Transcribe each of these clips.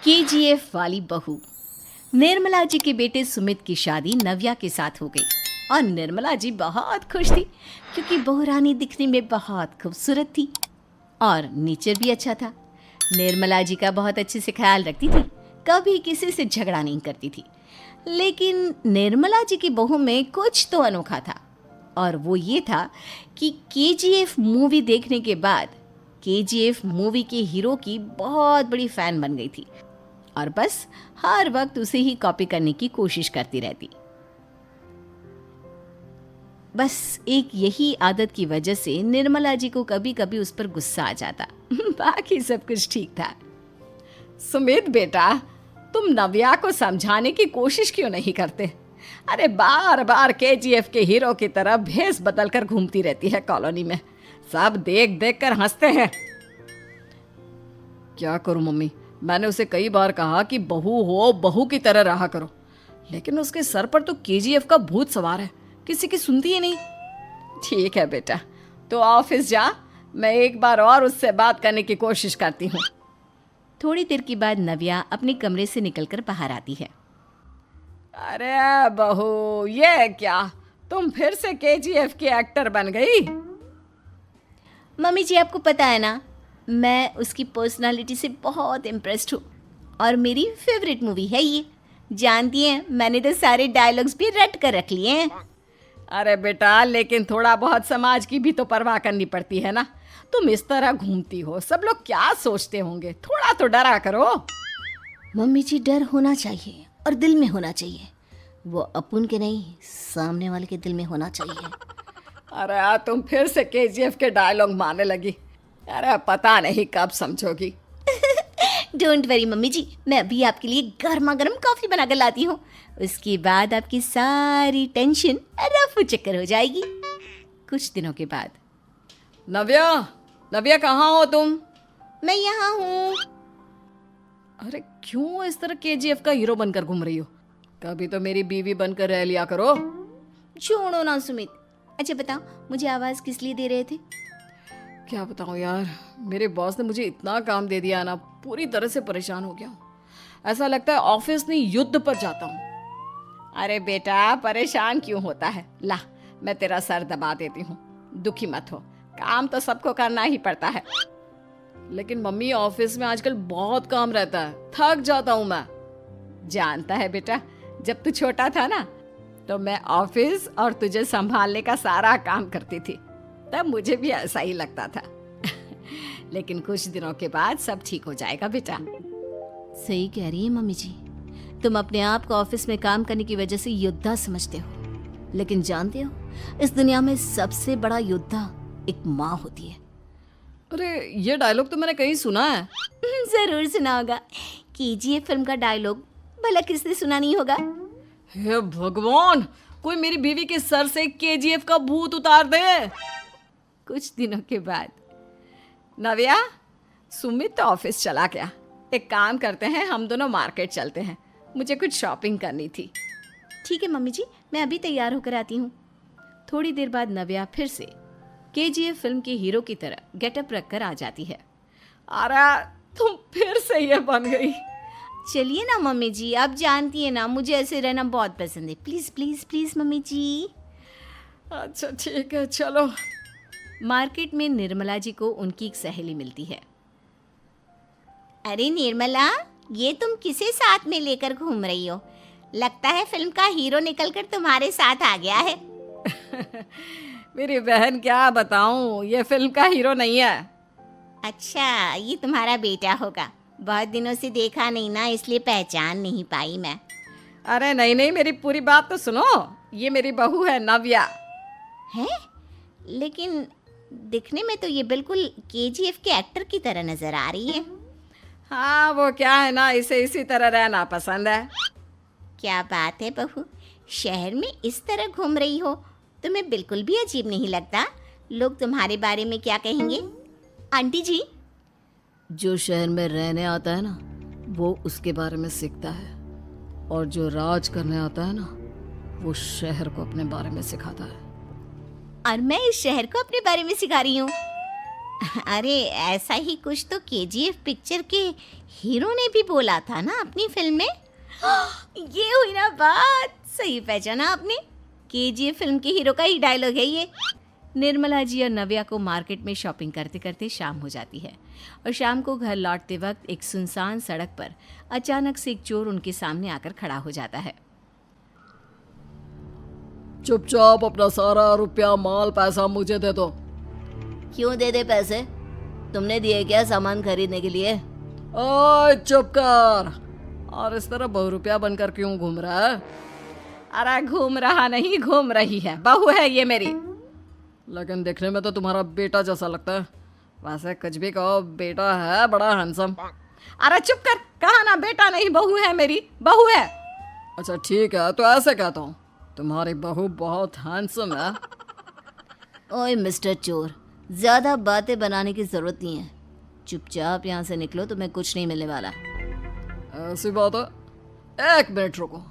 KGF वाली बहू। निर्मला जी के बेटे सुमित की शादी नव्या के साथ हो गई और निर्मला जी बहुत खुश थी क्योंकि बहू रानी दिखने में बहुत खूबसूरत थी और नेचर भी अच्छा था। निर्मला जी का बहुत अच्छे से ख्याल रखती थी, कभी किसी से झगड़ा नहीं करती थी। लेकिन निर्मला जी की बहू में कुछ तो अनोखा था और वो ये था कि केजीएफ मूवी देखने के बाद केजीएफ मूवी के हीरो की बहुत बड़ी फ़ैन बन गई थी और बस हर वक्त उसे ही कॉपी करने की कोशिश करती रहती। बस एक यही आदत की वजह से निर्मला जी को कभी कभी उस पर गुस्सा आ जाता। बाकी सब कुछ ठीक था। सुमित बेटा, तुम नव्या को समझाने की कोशिश क्यों नहीं करते? अरे बार बार केजीएफ के हीरो की तरह भेस बदल कर घूमती रहती है कॉलोनी में। सब देख देख कर हंसते हैं। क्या करूं मम्मी, मैंने उसे कई बार कहा कि बहू हो, बहू की तरह रहा करो, लेकिन उसके सर पर तो केजीएफ का भूत सवार है, किसी की सुनती ही नहीं। ठीक है बेटा, तो ऑफिस जा, मैं एक बार और उससे बात करने की कोशिश करती हूँ। थोड़ी देर के बाद नव्या अपने कमरे से निकलकर बाहर आती है। अरे बहू, ये क्या, तुम फिर से केजीएफ की एक्टर बन गई? मम्मी जी, आपको पता है ना, मैं उसकी पर्सनालिटी से बहुत इम्प्रेस्ड हूँ और मेरी फेवरेट मूवी है ये। जानती हैं, मैंने तो सारे डायलॉग्स भी रट कर रख लिए हैं। अरे बेटा, लेकिन थोड़ा बहुत समाज की भी तो परवाह करनी पड़ती है ना। तुम इस तरह घूमती हो, सब लोग क्या सोचते होंगे, थोड़ा तो डरा करो। मम्मी जी, डर होना चाहिए और दिल में होना चाहिए। वो अपुन के नहीं, सामने वाले के दिल में होना चाहिए। अरे तुम फिर से केजीएफ के डायलॉग मारने लगी। अरे पता नहीं कब समझोगी। डोंट वरी मम्मी जी, मैं अभी आपके लिए गर्मा गर्म कॉफ़ी बना कर लाती हूँ। उसके बाद आपकी सारी टेंशन रफू चक्कर हो जाएगी। कुछ दिनों के बाद। नव्या, नव्या कहाँ हो तुम? मैं यहाँ हूँ। अरे क्यों इस तरह केजीएफ का हीरो बनकर घूम रही हो? कभी तो मेरी बीवी बनकर रह लिया करो। छोड़ो ना सुमित। अच्छा बताओ, मुझे आवाज़ किस लिए दे रहे थे? क्या बताऊँ यार, मेरे बॉस ने मुझे इतना काम दे दिया ना, पूरी तरह से परेशान हो गया हूँ। ऐसा लगता है ऑफिस नहीं, युद्ध पर जाता हूँ। अरे बेटा, परेशान क्यों होता है? ला, मैं तेरा सर दबा देती हूँ, दुखी मत हो। काम तो सबको करना ही पड़ता है। लेकिन मम्मी, ऑफिस में आजकल बहुत काम रहता है, थक जाता हूँ मैं। जानता है बेटा, जब तू छोटा था ना, तो मैं ऑफिस और तुझे संभालने का सारा काम करती थी, तब मुझे भी ऐसा ही लगता था। लेकिन कुछ दिनों के बाद सब ठीक हो जाएगा बेटा। सही कह रही है मम्मी जी, तुम अपने आप को ऑफिस में काम करने की वजह से योद्धा समझते हो, लेकिन जानते हो, इस दुनिया में सबसे बड़ा योद्धा एक माँ होती है। अरे ये डायलॉग तो मैंने कहीं सुना है। जरूर सुना होगा। केजीएफ फिल्म का डायलॉग भला किसने सुना नहीं होगा? हे भगवान, कोई मेरी बीवी के सर से केजीएफ का भूत उतार दे। कुछ दिनों के बाद। नव्या, सुमित तो ऑफिस चला गया। एक काम करते हैं, हम दोनों मार्केट चलते हैं, मुझे कुछ शॉपिंग करनी थी। ठीक है मम्मी जी, मैं अभी तैयार होकर आती हूँ। थोड़ी देर बाद नव्या फिर से केजीएफ फिल्म के हीरो की तरह गेटअप रखकर आ जाती है। अरे तुम फिर से ये बन गई। चलिए ना मम्मी जी, आप जानती है ना, मुझे ऐसे रहना बहुत पसंद है। प्लीज़ प्लीज़ प्लीज़ मम्मी जी। अच्छा ठीक है, चलो। मार्केट में निर्मला जी को उनकी एक सहेली मिलती है। अरे निर्मला, ये तुम किसे साथ में लेकर घूम रही हो? लगता है फिल्म का हीरो निकलकर तुम्हारे साथ आ गया है। मेरी बहन, क्या बताऊं, ये फिल्म का हीरो नहीं है। अच्छा, ये तुम्हारा बेटा होगा। बहुत दिनों से देखा नहीं ना, इसलिए पहचान नहीं पाई मैं। अरे नहीं नहीं, मेरी पूरी बात तो सुनो। ये मेरी बहू है नव्या। है? लेकिन दिखने में तो ये बिल्कुल केजीएफ के एक्टर की तरह नजर आ रही है। हाँ, वो क्या है ना, इसे इसी तरह रहना पसंद है। क्या बात है बहू, शहर में इस तरह घूम रही हो, तुम्हें बिल्कुल भी अजीब नहीं लगता? लोग तुम्हारे बारे में क्या कहेंगे? आंटी जी, जो शहर में रहने आता है ना, वो उसके बारे में सीखता है, और जो राज करने आता है ना, वो शहर को अपने बारे में सिखाता है। और मैं इस शहर को अपने बारे में सिखा रही हूँ। अरे ऐसा ही कुछ तो केजीएफ पिक्चर के हीरो ने भी बोला था ना अपनी फिल्म में। ये हुई ना बात, सही पहचाना आपने। केजीएफ फिल्म के हीरो का ही डायलॉग है ये। निर्मला जी और नव्या को मार्केट में शॉपिंग करते करते शाम हो जाती है और शाम को घर लौटते वक्त एक सुनसान सड़क पर अचानक से एक चोर उनके सामने आकर खड़ा हो जाता है। चुपचाप अपना सारा रुपया माल पैसा मुझे दे दो। क्यों दे दे पैसे? तुमने दिए क्या सामान खरीदने के लिए? ओए चुप कर। और इस तरह बहुरुपया बनकर क्यों घूम रहा है? अरे घूम रहा नहीं, घूम रही है, बहू है ये मेरी। लेकिन देखने में तो तुम्हारा बेटा जैसा लगता है। वैसे कुछ भी कहो, बेटा है बड़ा हैंडसम। अरे चुप कर, कहा ना बेटा नहीं बहू है मेरी, बहू है। अच्छा ठीक है, तो ऐसे कहता हूँ, तुम्हारी बहू बहुत हैंडसम है। ओए मिस्टर चोर, ज्यादा बातें बनाने की जरूरत नहीं है। चुपचाप यहाँ से निकलो, तुम्हें कुछ नहीं मिलने वाला। ऐसी बात है। एक मिनट रुको,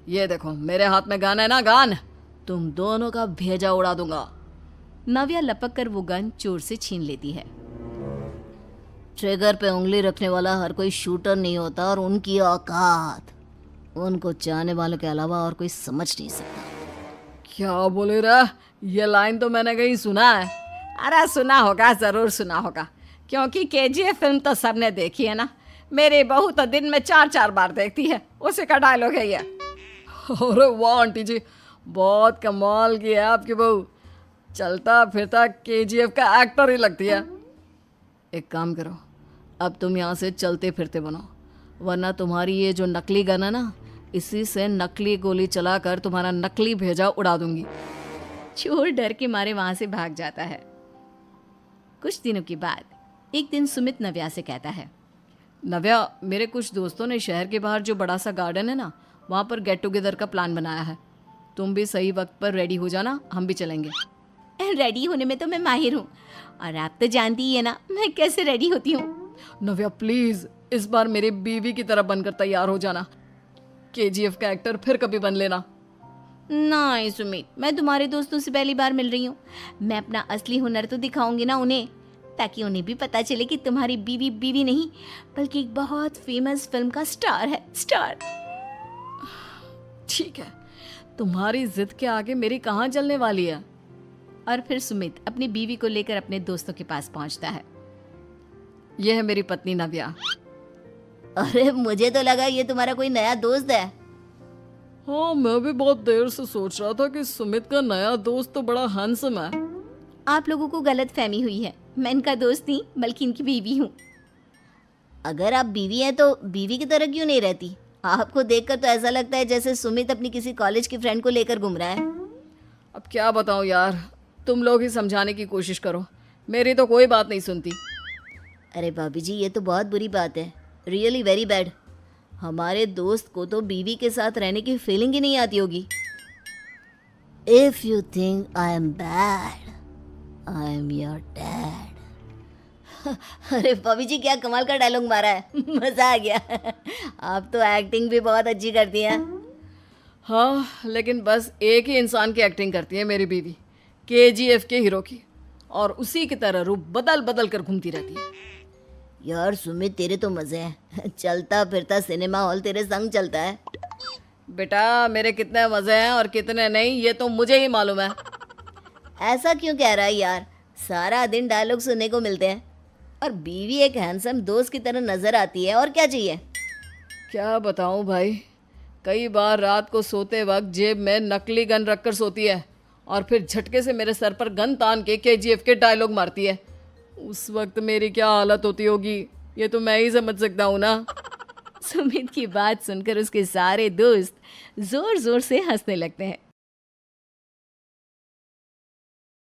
ये देखो मेरे हाथ में गन है ना, गन। तुम दोनों का भेजा उड़ा दूंगा। नव्या लपक कर वो गन चोर से छीन लेती है। ट्रिगर पे उंगली रखने वाला हर कोई शूटर नहीं होता, और उनकी औकात उनको चाहने वालों के अलावा और कोई समझ नहीं सकता। क्या बोले रे? ये लाइन तो मैंने कहीं सुना है। अरे सुना होगा, जरूर सुना होगा, क्योंकि केजीएफ फिल्म तो सबने देखी है ना। मेरी बहू तो दिन में 4-4 बार देखती है, उसी का डायलॉग है ये। अरे वाह आंटी जी, बहुत कमाल की है आपकी बहू। चलता फिरता केजीएफ का एक्टर ही लगती है। एक काम करो, अब तुम यहाँ से चलते फिरते बनो, वरना तुम्हारी ये जो नकली गन है ना, इसी से नकली गोली चलाकर तुम्हारा नकली भेजा उड़ा दूंगी। चोर डर के मारे वहां से भाग जाता है। कुछ दिनों के बाद एक दिन सुमित नव्या से कहता है, नव्या, मेरे कुछ दोस्तों ने शहर के बाहर जो बड़ा सा गार्डन है ना, वहाँ पर गेट टुगेदर का प्लान बनाया है। तुम भी सही वक्त पर रेडी हो जाना, हम भी चलेंगे। रेडी होने में तो मैं माहिर हूँ, और आप तो जानती ही है ना मैं कैसे रेडी होती हूँ। नव्या प्लीज, इस बार मेरी बीवी की तरह बनकर तैयार हो जाना। केजीएफ का एक्टर फिर कभी बन लेना। नहीं सुमित, मैं तुम्हारे दोस्तों से पहली बार मिल रही हूँ। मैं अपना असली हुनर तो दिखाऊंगी ना उन्हें, ताकि उन्हें भी पता चले कि तुम्हारी बीवी बीवी नहीं बल्कि एक बहुत फेमस फिल्म का स्टार है, स्टार। ठीक है, तुम्हारी जिद के आगे मेरी कहाँ चलने वाली है। और फिर सुमित अपनी बीवी को लेकर अपने दोस्तों के पास पहुंचता है। यह है मेरी पत्नी नव्या। अरे मुझे तो लगा ये तुम्हारा कोई नया दोस्त है। हाँ, मैं भी बहुत देर से सोच रहा था कि सुमित का नया दोस्त तो बड़ा हैंडसम है। आप लोगों को गलत फहमी हुई है, मैं इनका दोस्त नहीं बल्कि इनकी बीवी हूँ। अगर आप बीवी हैं तो बीवी की तरह क्यों नहीं रहती? आपको देखकर तो ऐसा लगता है जैसे सुमित अपनी किसी कॉलेज की फ्रेंड को लेकर घूम रहा है। अब क्या बताऊँ यार, तुम लोग ही समझाने की कोशिश करो, मेरी तो कोई बात नहीं सुनती। अरे भाभी जी, ये तो बहुत बुरी बात है, रियली वेरी बैड। हमारे दोस्त को तो बीवी के साथ रहने की फीलिंग ही नहीं आती होगी। If you think I am bad, I am your dad. अरे भाभी जी, क्या कमाल का डायलॉग मारा है, मजा आ गया। आप तो एक्टिंग भी बहुत अच्छी करती हैं। हाँ, लेकिन बस एक ही इंसान की एक्टिंग करती है मेरी बीवी, केजीएफ के हीरो की, और उसी की तरह रूप बदल बदल कर घूमती रहती है। यार सुमित, तेरे तो मजे हैं, चलता फिरता सिनेमा हॉल तेरे संग चलता है। बेटा, मेरे कितने मजे हैं और कितने नहीं ये तो मुझे ही मालूम है। ऐसा क्यों कह रहा है यार, सारा दिन डायलॉग सुनने को मिलते हैं, और बीवी एक हैंडसम दोस्त की तरह नजर आती है, और क्या चाहिए। क्या बताऊं भाई, कई बार रात को सोते वक्त जेब में नकली गन रखकर सोती है और फिर झटके से मेरे सर पर गन तान के केजीएफ के डायलॉग मारती है। उस वक्त मेरी क्या हालत होती होगी ये तो मैं ही समझ सकता हूँ ना। सुमित की बात सुनकर उसके सारे दोस्त जोर जोर से हंसने लगते हैं।